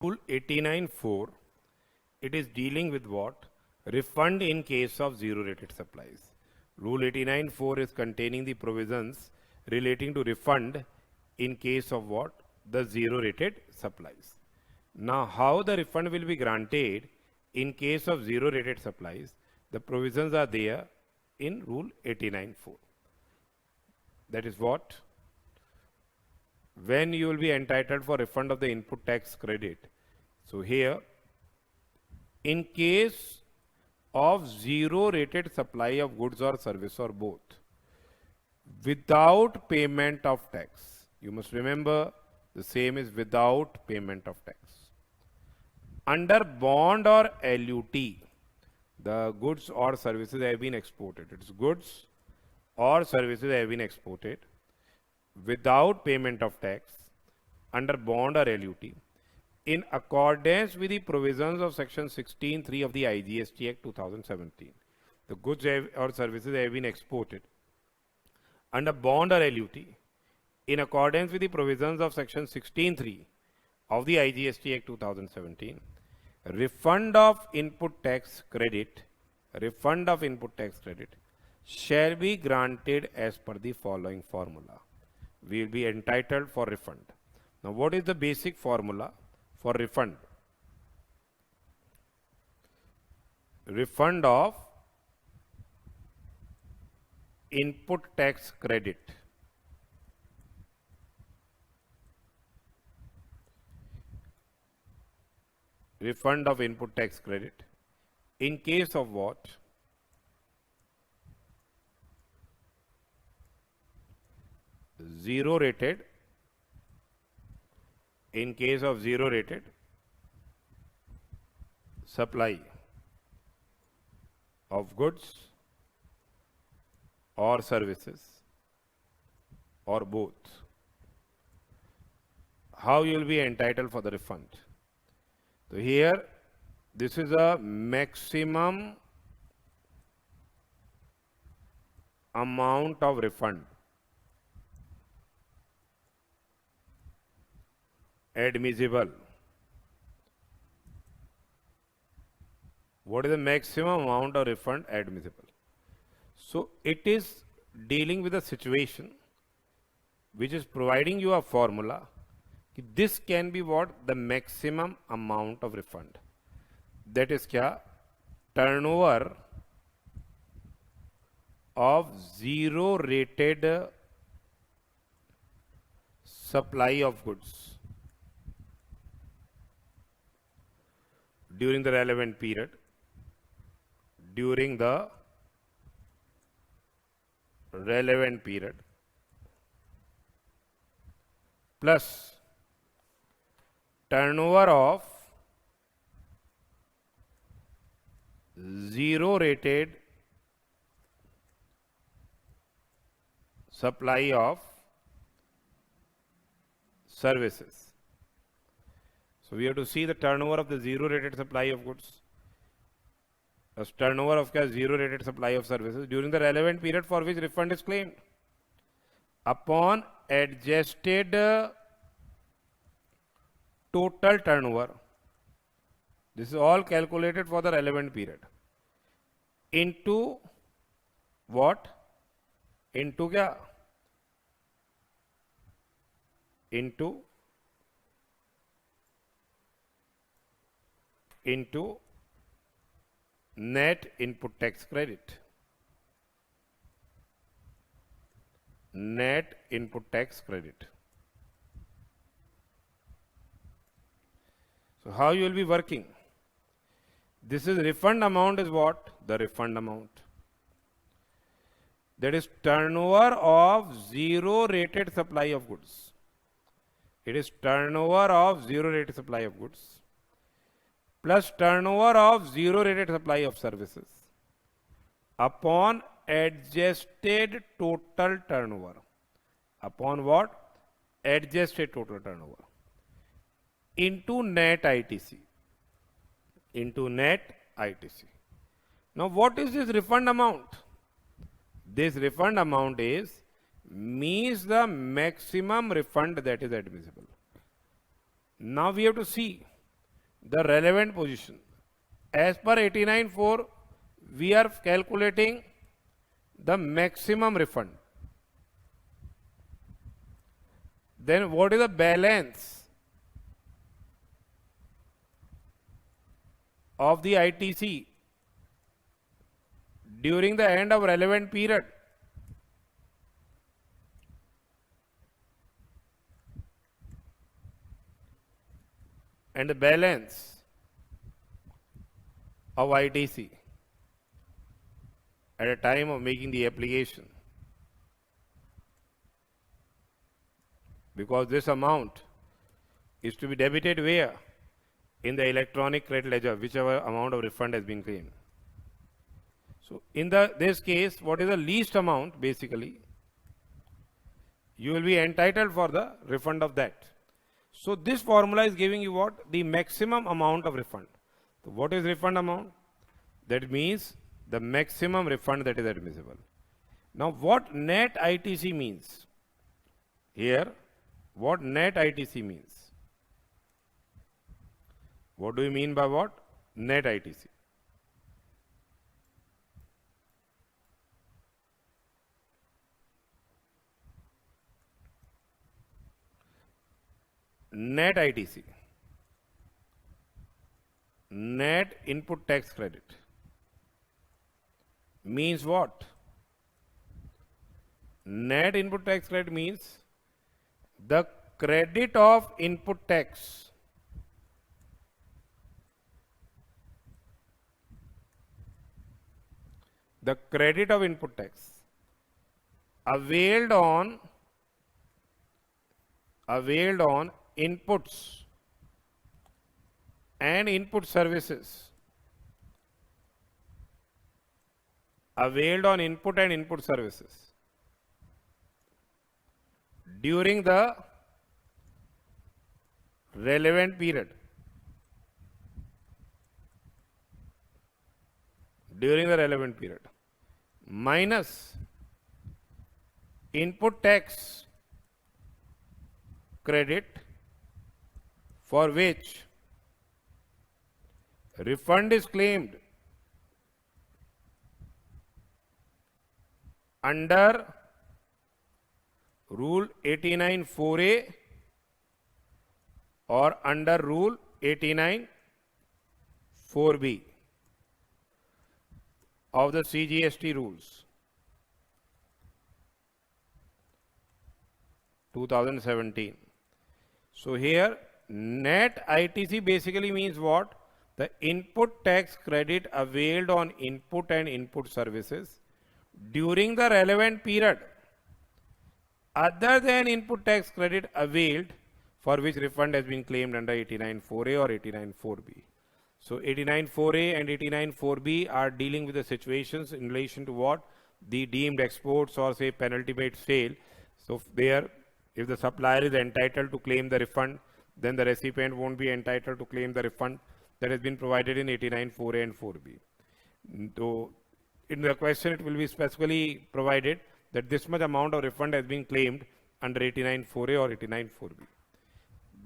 Rule 89.4, it is dealing with what? Refund in case of zero rated supplies. Rule 89.4 is containing the provisions relating to refund in case of what? The zero rated supplies. Now, how the refund will be granted in case of zero rated supplies? The provisions are there in Rule 89.4. That is what? When you will be entitled for refund of the input tax credit. So here, in case of zero rated supply of goods or service or both, without payment of tax, you must remember the same is without payment of tax. Under bond or LUT, the goods or services have been exported. It's goods or services have been exported without payment of tax under bond or LUT in accordance with the provisions of section 16(3) of the IGST Act 2017. The goods or services have been exported under bond or LUT in accordance with the provisions of section 16(3) of the IGST Act 2017. Refund of input tax credit shall be granted as per the following formula. We will be entitled for refund. Now, what is the basic formula for refund? Refund of input tax credit in case of what? Zero rated. In case of zero rated supply of goods or services or both, how you will be entitled for the refund? So here, this is a maximum amount of refund admissible. What is the maximum amount of refund admissible? So it is dealing with a situation which is providing you a formula. This can be what? The maximum amount of refund. That is kya? Turnover of zero rated supply of goods during the relevant period, plus turnover of zero rated supply of services. So we have to see the turnover of the zero rated supply of goods, as turnover of zero rated supply of services during the relevant period for which refund is claimed. Upon adjusted total turnover, this is all calculated for the relevant period, into what? Into kya? Into net input tax credit. Net input tax credit. So how you will be working? This is refund amount is what? The refund amount. That is turnover of zero rated supply of goods. It is turnover of zero rated supply of goods plus turnover of zero rated supply of services upon adjusted total turnover. Upon what? Adjusted total turnover into net ITC. Now, what is this refund amount? This refund amount means the maximum refund that is admissible. Now we have to see the relevant position. As per 89.4, we are calculating the maximum refund. Then what is the balance of the ITC during the end of relevant period? And the balance of ITC at a time of making the application. Because this amount is to be debited where? In the electronic credit ledger, whichever amount of refund has been claimed. So in this case, what is the least amount basically? You will be entitled for the refund of that. So this formula is giving you what? The maximum amount of refund. So what is refund amount? That means the maximum refund that is admissible. Now what net ITC means? Here, what net ITC means? What do you mean by what? Net ITC. Net ITC, net input tax credit, means what? Net input tax credit means the credit of input tax availed on inputs and input services, availed on input and input services during the relevant period, minus input tax credit for which refund is claimed under Rule 89.4A or under Rule 89.4B of the CGST rules 2017. So here net ITC basically means what? The input tax credit availed on input and input services during the relevant period other than input tax credit availed for which refund has been claimed under 89.4A or 89.4B. So 89.4A and 89.4B are dealing with the situations in relation to what? The deemed exports or say penalty based sale. So there, if the supplier is entitled to claim the refund, then the recipient won't be entitled to claim the refund that has been provided in 89.4A and 4B. So in the question it will be specifically provided that this much amount of refund has been claimed under 89.4A or 89.4B.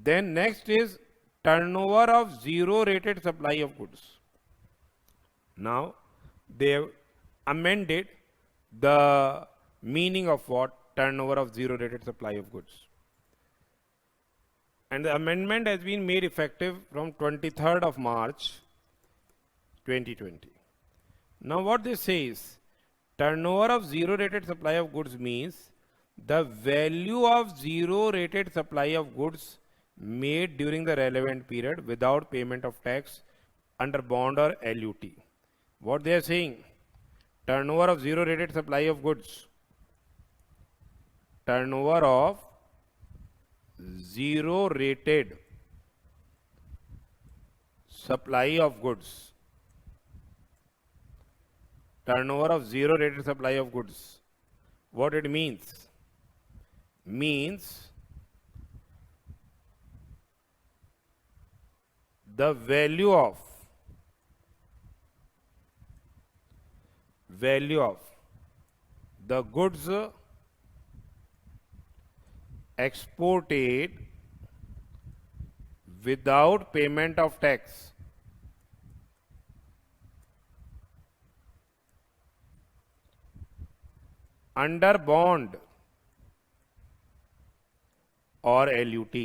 Then next is turnover of zero rated supply of goods. Now they have amended the meaning of what? Turnover of zero rated supply of goods. And the amendment has been made effective from 23rd of March 2020. Now what this says, turnover of zero rated supply of goods means the value of zero rated supply of goods made during the relevant period without payment of tax under bond or LUT. What they are saying, turnover of zero rated supply of goods, turnover of zero rated supply of goods, turnover of zero rated supply of goods. What it means? Means the value of the goods exported without payment of tax. Under bond or LUT.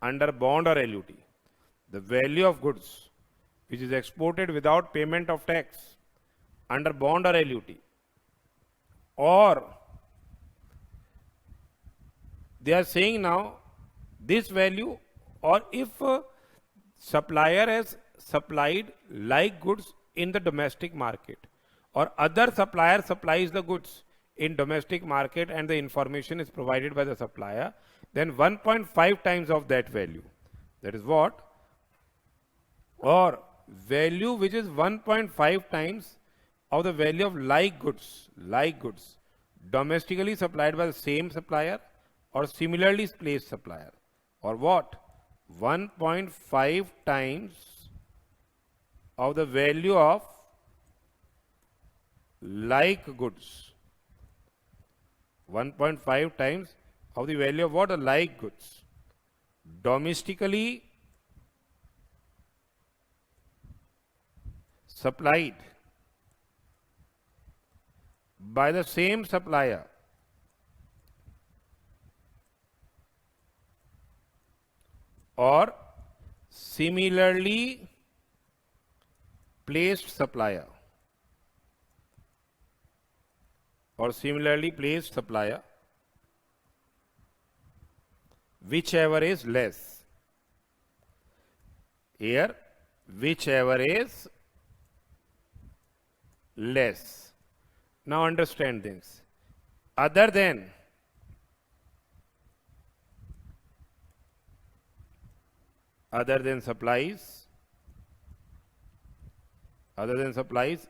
Under bond or LUT. The value of goods which is exported without payment of tax under bond or LUT, or they are saying now this value, or if supplier has supplied like goods in the domestic market, or other supplier supplies the goods in domestic market and the information is provided by the supplier, then 1.5 times of that value. That is what? Or value which is 1.5 times of the value of like goods, domestically supplied by the same supplier or similarly placed supplier, or what? 1.5 times of the value of like goods. 1.5 times of the value of what? The like goods. Domestically supplied by the same supplier or similarly placed supplier, whichever is less. Here, whichever is less. Now understand this. Other than supplies,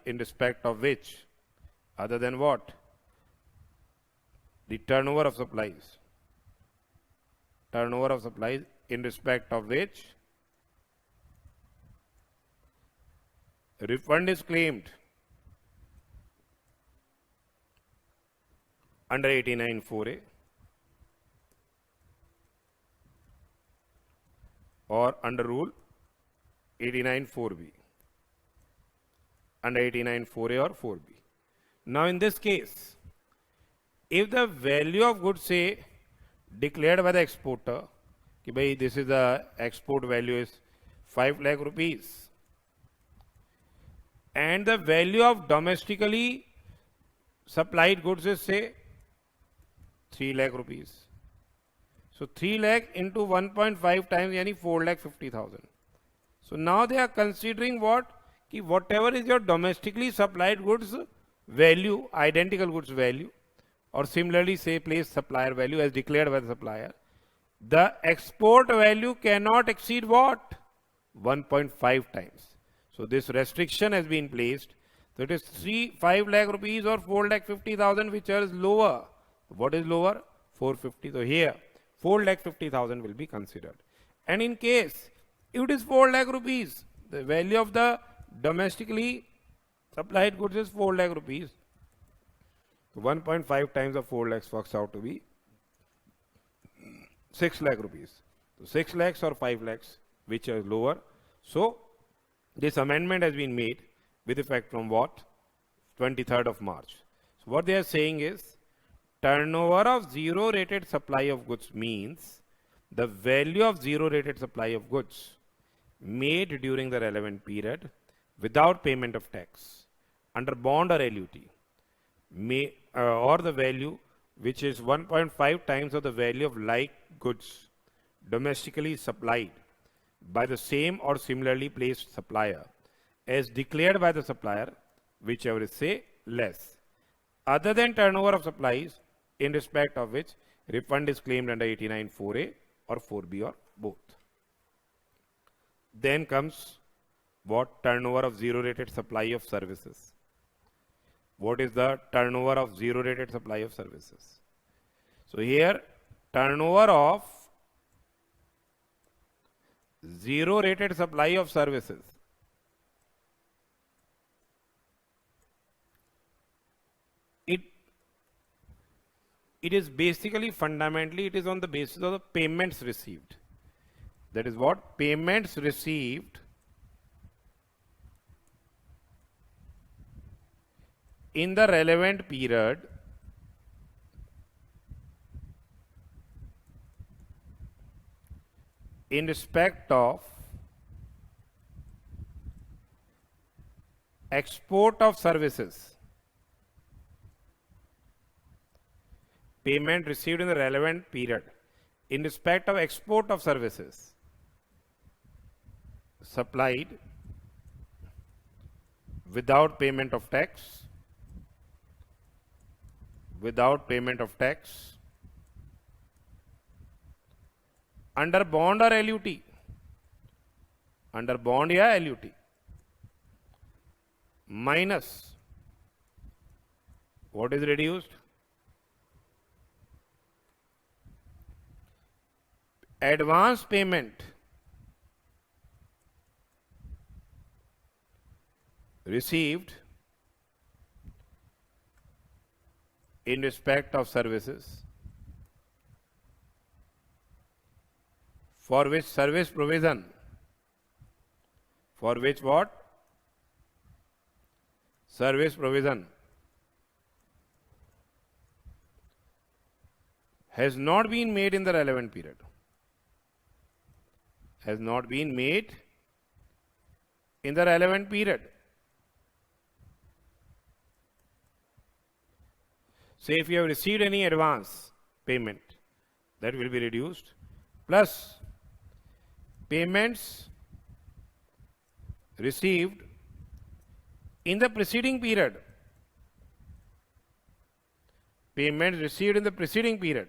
in respect of which, other than what? The turnover of supplies in respect of which refund is claimed under 89(4)(a) or under rule 89(4)(b), under 89(4)(a) or 4b. Now in this case, if the value of goods, say, declared by the exporter, कि भाई this is the export value is 5 lakh rupees, and the value of domestically supplied goods is, say, 3 lakh rupees. So 3 lakh into 1.5 times, yani 4,50,000. So now they are considering what? Ki whatever is your domestically supplied goods value, identical goods value, or similarly say placed supplier value as declared by the supplier, the export value cannot exceed what? 1.5 times. So this restriction has been placed. So it is 5 lakh rupees or 4,50,000, which is lower. What is lower? 450. So here 4,50,000 will be considered. And in case if it is 4 lakh rupees, the value of the domestically supplied goods is 4 lakh rupees. So 1.5 times of 4 lakhs works out to be 6 lakh rupees. So 6 lakhs or 5 lakhs, which is lower. So this amendment has been made with effect from what? 23rd of March. So what they are saying is, turnover of zero rated supply of goods means the value of zero rated supply of goods made during the relevant period without payment of tax under bond or LUT, or the value which is 1.5 times of the value of like goods domestically supplied by the same or similarly placed supplier as declared by the supplier, whichever is, say, less, other than turnover of supplies in respect of which refund is claimed under 89(4)(a) or 4b or both. Then comes what? Turnover of zero rated supply of services. What is the turnover of zero rated supply of services? So here, turnover of zero rated supply of services it is basically, fundamentally, it is on the basis of the payments received. That is what? Payments received in the relevant period in respect of export of services. Payment received in the relevant period in respect of export of services supplied without payment of tax, under bond or LUT, under bond या LUT, minus what is reduced? Advance payment received in respect of services for which service provision, for which what? Service provision has not been made in the relevant period. Has not been made in the relevant period. Say if you have received any advance payment, that will be reduced, plus payments received in the preceding period. Payments received in the preceding period.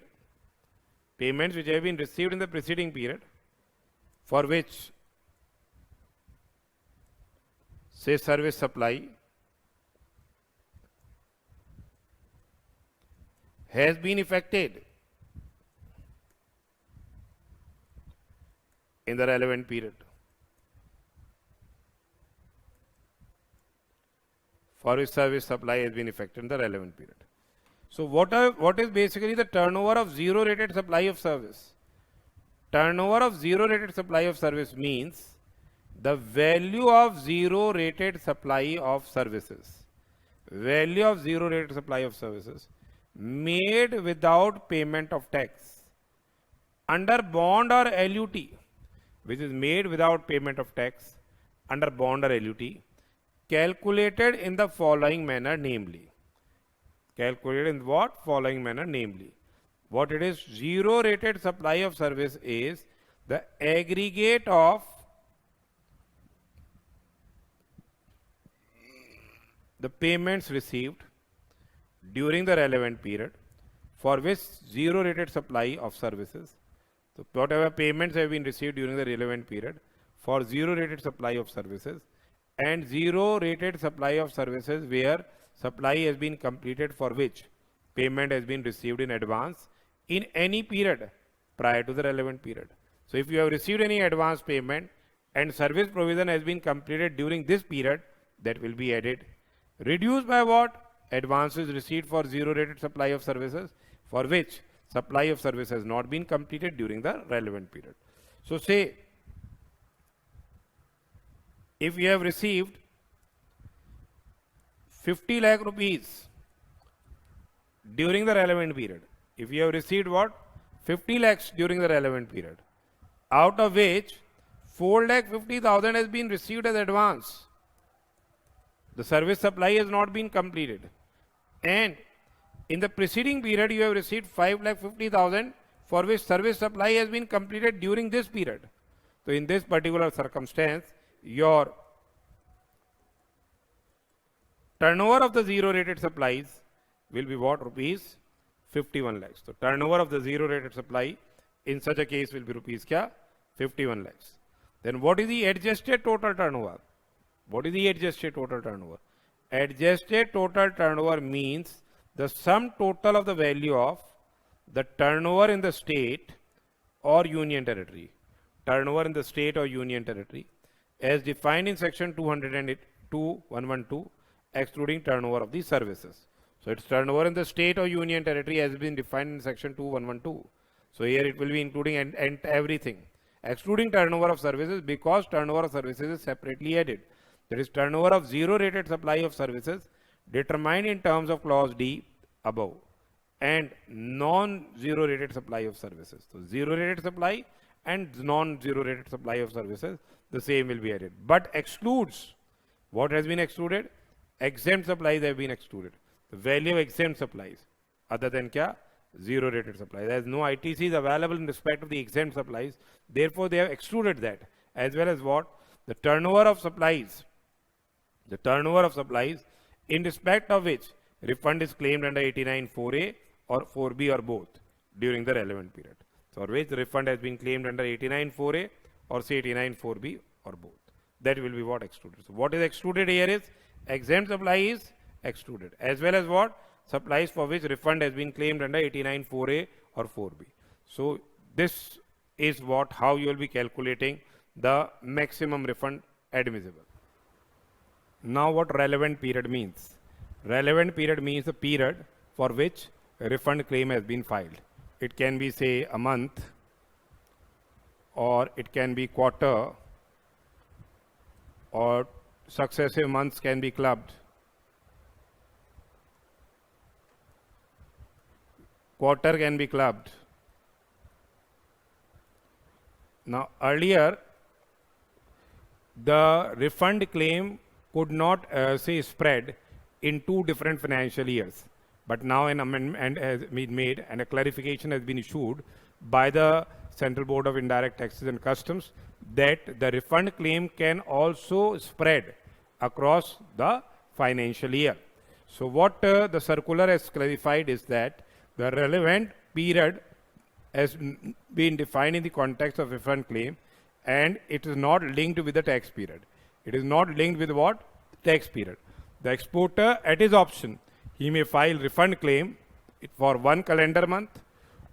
Payments which have been received in the preceding period, for which, say, service supply has been effected in the relevant period. For which service supply has been effected in the relevant period. So what is basically the turnover of zero rated supply of service? Turnover of zero rated supply of service means the value of zero rated supply of services. Value of zero rated supply of services made without payment of tax under bond or LUT, which is made without payment of tax under bond or LUT, calculated in the following manner, namely. Calculated in what? Following manner, namely. What it is? Zero rated supply of service is the aggregate of the payments received during the relevant period for which zero rated supply of services. So whatever payments have been received during the relevant period for zero rated supply of services, and zero rated supply of services where supply has been completed for which payment has been received in advance in any period prior to the relevant period. So if you have received any advance payment and service provision has been completed during this period, that will be added. Reduced by what? Advances received for zero rated supply of services for which supply of service has not been completed during the relevant period. So say if you have received 50 lakh rupees during the relevant period, if you have received what? 50 lakhs during the relevant period, out of which 4,50,000 has been received as advance. The service supply has not been completed. And in the preceding period, you have received 5,50,000 for which service supply has been completed during this period. So in this particular circumstance, your turnover of the zero rated supplies will be what? Rupees 51 lakhs. So turnover of the zero rated supply in such a case will be rupees kya? 51 lakhs. Then what is the adjusted total turnover? What is the adjusted total turnover? Adjusted total turnover means the sum total of the value of the turnover in the state or union territory. Turnover in the state or union territory as defined in section 202.112, excluding turnover of the services. So its turnover in the state or union territory has been defined in section 2.112. So here it will be including and everything. excluding turnover of services because turnover of services is separately added. That is turnover of zero rated supply of services determined in terms of clause D above and non-zero rated supply of services. So zero rated supply and non-zero rated supply of services, the same will be added. But excludes, what has been excluded? Exempt supplies have been excluded. The value of exempt supplies, other than kya? Zero rated supplies. There is no ITCs available in respect of the exempt supplies. Therefore, they have excluded that, as well as what? The turnover of supplies. The turnover of supplies in respect of which refund is claimed under 89(4)(a) or 4B or both during the relevant period. So, for which the refund has been claimed under 89(4)(a) or say 89(4)(b) or both. That will be what excluded. So, what is excluded here is exempt supply is excluded, as well as what? Supplies for which refund has been claimed under 89(4)(a) or 4B. So, this is what, how you will be calculating the maximum refund admissible. Now, what relevant period means? Relevant period means the period for which a refund claim has been filed. It can be, say, a month, or it can be quarter, or successive months can be clubbed. Quarter can be clubbed. Now, earlier, the refund claim could not, say, spread in two different financial years. But now an amendment has been made and a clarification has been issued by the Central Board of Indirect Taxes and Customs that the refund claim can also spread across the financial year. So what the circular has clarified is that the relevant period has been defined in the context of refund claim, and it is not linked with the tax period. It is not linked with what? Tax period. The exporter, at his option, he may file refund claim for one calendar month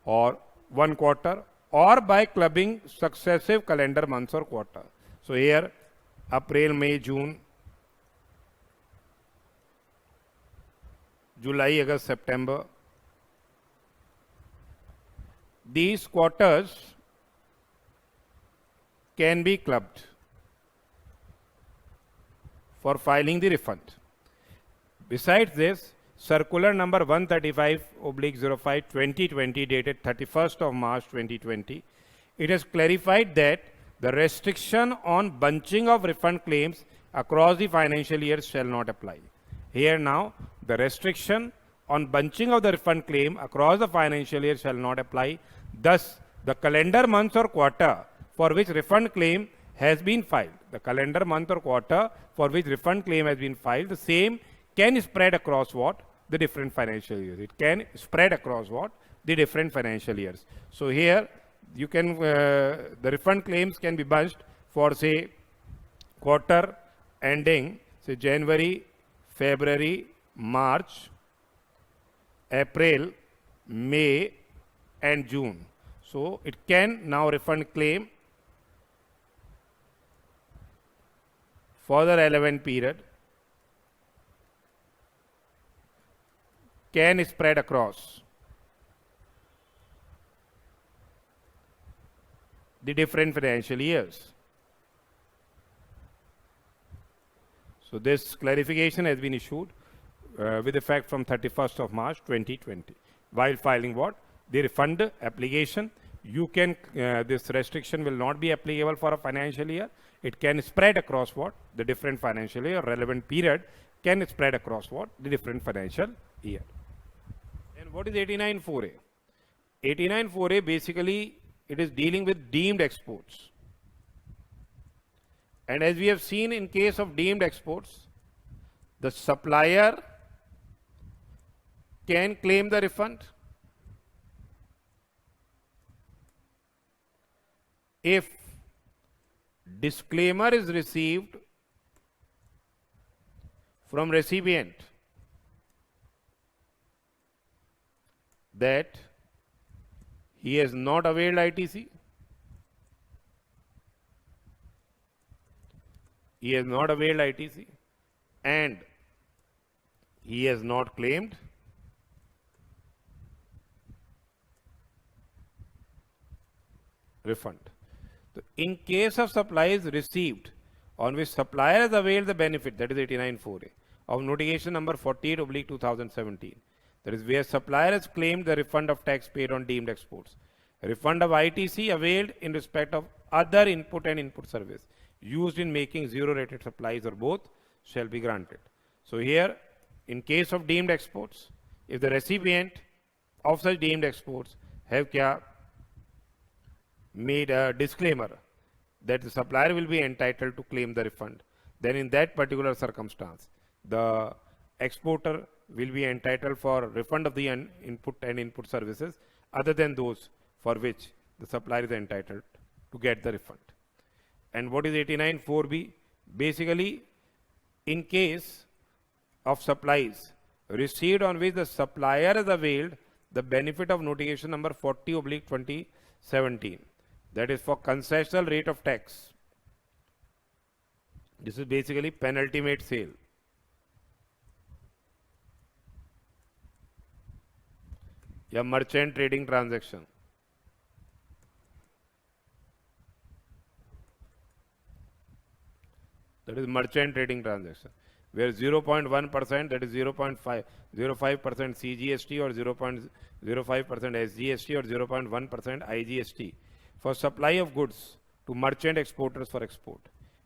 or one quarter, or by clubbing successive calendar months or quarter. So here, April, May, June, July, August, September. These quarters can be clubbed for filing the refund. Besides this, circular number 135/05/2020 dated 31st of March 2020, it has clarified that the restriction on bunching of refund claims across the financial years shall not apply. Here now, the restriction on bunching of the refund claim across the financial year shall not apply. Thus, the calendar month or quarter for which refund claim has been filed, the calendar month or quarter for which refund claim has been filed, the same can spread across what? The different financial years. It can spread across what? The different financial years. So here, you can, the refund claims can be bunched for, say, quarter ending, say, January, February, March, April, May, and June. So it can now refund claim for the relevant period can spread across the different financial years. So this clarification has been issued with effect from 31st of March 2020. While filing what? The refund application, you can, this restriction will not be applicable for a financial year. It can spread across what? The different financial year. Relevant period can spread across what? The different financial year. And what is 89(4)(a)? 89(4)(a) basically it is dealing with deemed exports. And as we have seen in case of deemed exports, the supplier can claim the refund if disclaimer is received from recipient that he has not availed ITC, and he has not claimed refund. So in case of supplies received on which supplier has availed the benefit, that is 89.4a, of notification number 48 oblique 2017, that is where supplier has claimed the refund of tax paid on deemed exports. Refund of ITC availed in respect of other input and input service used in making zero rated supplies or both shall be granted. So here, in case of deemed exports, if the recipient of such deemed exports have made a disclaimer that the supplier will be entitled to claim the refund, then in that particular circumstance, the exporter will be entitled for refund of the input and input services other than those for which the supplier is entitled to get the refund. And what is 89.4b? Basically, in case of supplies received on which the supplier has availed the benefit of notification number 40 oblique 2017, that is for concessional rate of tax. This is basically penultimate sale. या merchant trading transaction. That is merchant trading transaction, where 0.1%, that is 0.05% CGST or 0.05% SGST or 0.1% IGST for supply of goods to merchant exporters for export.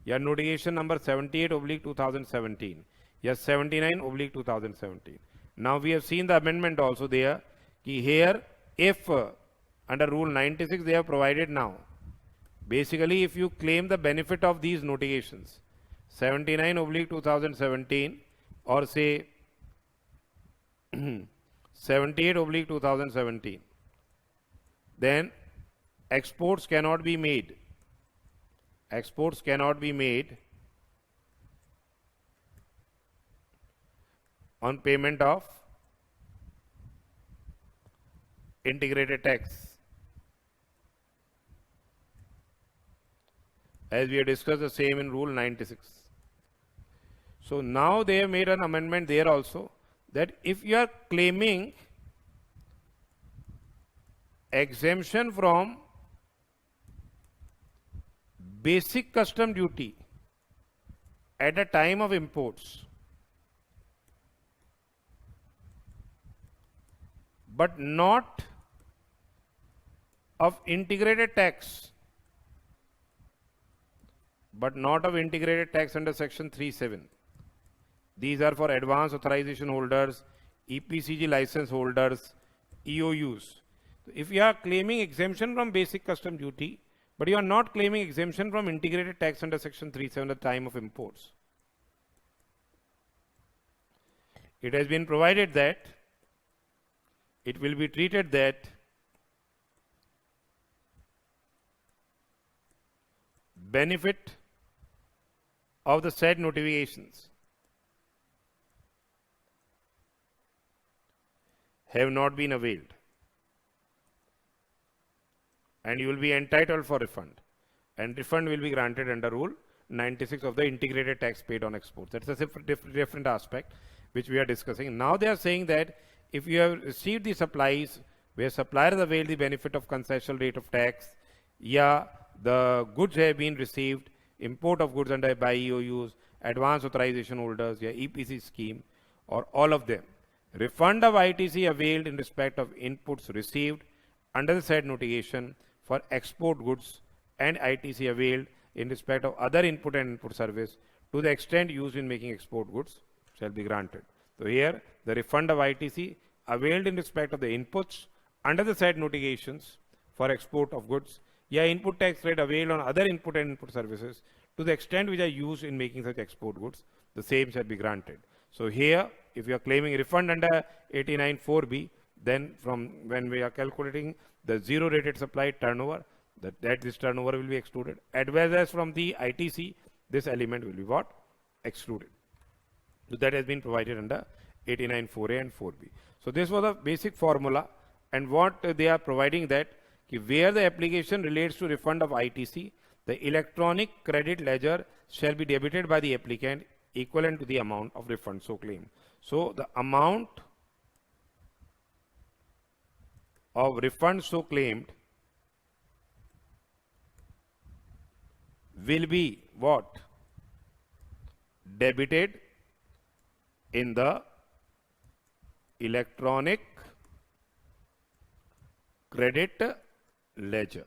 या notification number 78 oblique 2017, या 79 oblique 2017. Now we have seen the amendment also there. Here, if under rule 96 they have provided now, basically if you claim the benefit of these notifications 79 oblique 2017 or say 78 oblique 2017, then exports cannot be made. Exports cannot be made on payment of integrated tax. As we have discussed the same in rule 96. So now they have made an amendment there also that if you are claiming exemption from basic custom duty at the time of imports, but not of integrated tax, under section 3.7. These are for advance authorization holders, EPCG license holders, EOUs. So if you are claiming exemption from basic custom duty, but you are not claiming exemption from integrated tax under section 3.7 at the time of imports, it has been provided that it will be treated that benefit of the said notifications have not been availed, and you will be entitled for refund, and refund will be granted under rule 96 of the integrated tax paid on exports. That's a different aspect which we are discussing. Now they are saying that if you have received the supplies where suppliers avail the benefit of concessional rate of tax, the goods have been received, import of goods under by EOUs, advance authorization holders, EPC scheme, or all of them, refund of ITC availed in respect of inputs received under the said notification for export goods, and ITC availed in respect of other input and input service to the extent used in making export goods shall be granted. So here the refund of ITC availed in respect of the inputs under the said notifications for export of goods, input tax rate availed on other input and input services to the extent which are used in making such export goods, the same shall be granted. So here, if you are claiming refund under 89.4b, then from when we are calculating the zero rated supply turnover, that this turnover will be excluded. As well as from the ITC, this element will be what? Excluded. So that has been provided under 89.4a and 4b. So this was a basic formula, and what they are providing that where the application relates to refund of ITC, the electronic credit ledger shall be debited by the applicant equivalent to the amount of refund so claimed. So the amount of refund so claimed will be what? Debited in the electronic credit ledger.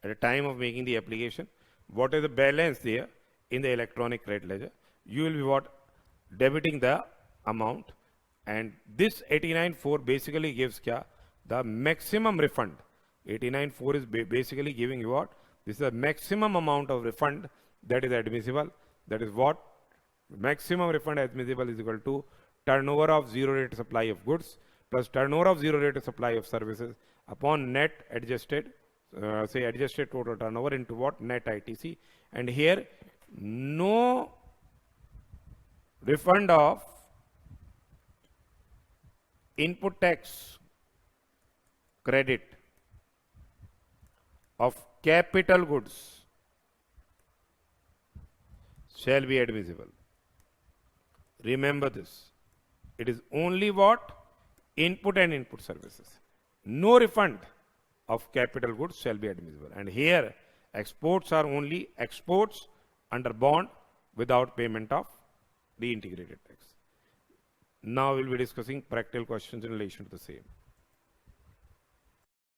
At the time of making the application, what is the balance there in the electronic credit ledger? You will be what? Debiting the amount, and this 89.4 basically gives kya? The maximum refund. 89.4 is basically giving you what? This is the maximum amount of refund that is admissible. That is what? Maximum refund admissible is equal to turnover of zero rate supply of goods plus turnover of zero rate supply of services upon net adjusted, say adjusted total turnover into what? Net ITC. And here no refund of input tax credit of capital goods shall be admissible. Remember this. It is only what? Input and input services. No refund of capital goods shall be admissible. And here exports are only exports under bond without payment of the integrated tax. Now we'll be discussing practical questions in relation to the same.